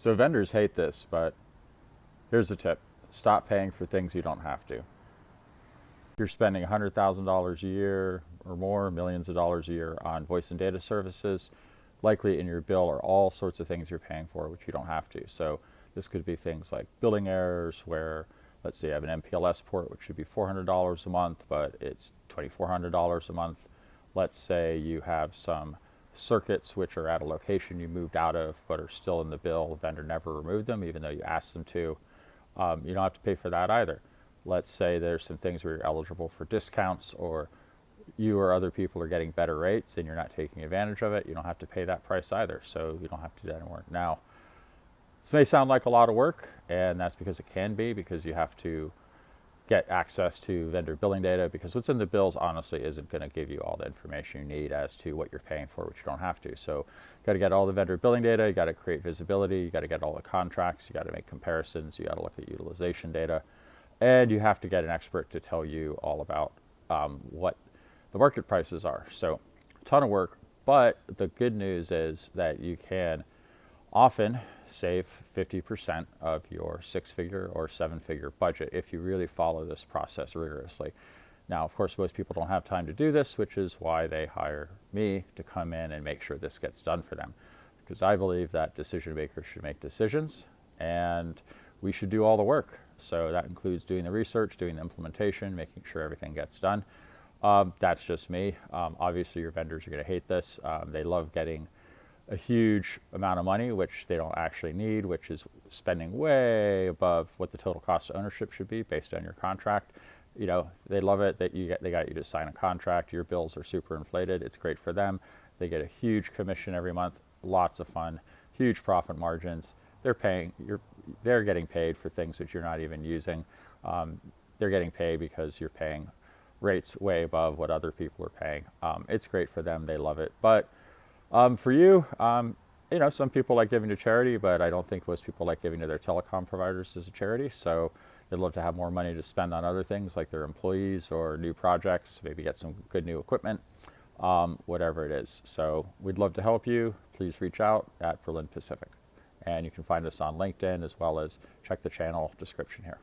So vendors hate this, but here's the tip. Stop paying for things you don't have to. If you're spending $100,000 a year or more, millions of dollars a year on voice and data services, likely in your bill are all sorts of things you're paying for which you don't have to. So this could be things like billing errors where, let's say you have an MPLS port which should be $400 a month, but it's $2,400 a month. Let's say you have some circuits which are at a location you moved out of but are still in the bill. The vendor never removed them even though you asked them to. You don't have to pay for that either. Let's say there's some things where you're eligible for discounts, or you or other people are getting better rates and you're not taking advantage of it. You don't have to pay that price either, so you don't have to do that anymore. Now, this may sound like a lot of work, and that's because it can be, because you have to get access to vendor billing data, because what's in the bills honestly isn't going to give you all the information you need as to what you're paying for, which you don't have to. So you got to get all the vendor billing data, you got to create visibility, you got to get all the contracts, you got to make comparisons, you got to look at utilization data, and you have to get an expert to tell you all about what the market prices are. So a ton of work, but the good news is that you can often save 50% of your 6-figure or 7-figure budget if you really follow this process rigorously. Now, of course, most people don't have time to do this, which is why they hire me to come in and make sure this gets done for them. Because I believe that decision makers should make decisions and we should do all the work. So that includes doing the research, doing the implementation, making sure everything gets done. That's just me. Obviously, your vendors are going to hate this. They love getting a huge amount of money, which they don't actually need, which is spending way above what the total cost of ownership should be based on your contract. You know, they love it that they got you to sign a contract. Your bills are super inflated. It's great for them. They get a huge commission every month, lots of fun, huge profit margins. They're getting paid for things that you're not even using. They're getting paid because you're paying rates way above what other people are paying. It's great for them. They love it. But for you, you know, some people like giving to charity, but I don't think most people like giving to their telecom providers as a charity. So they'd love to have more money to spend on other things like their employees or new projects, maybe get some good new equipment, whatever it is. So we'd love to help you. Please reach out at Berlin Pacific. And you can find us on LinkedIn as well as check the channel description here.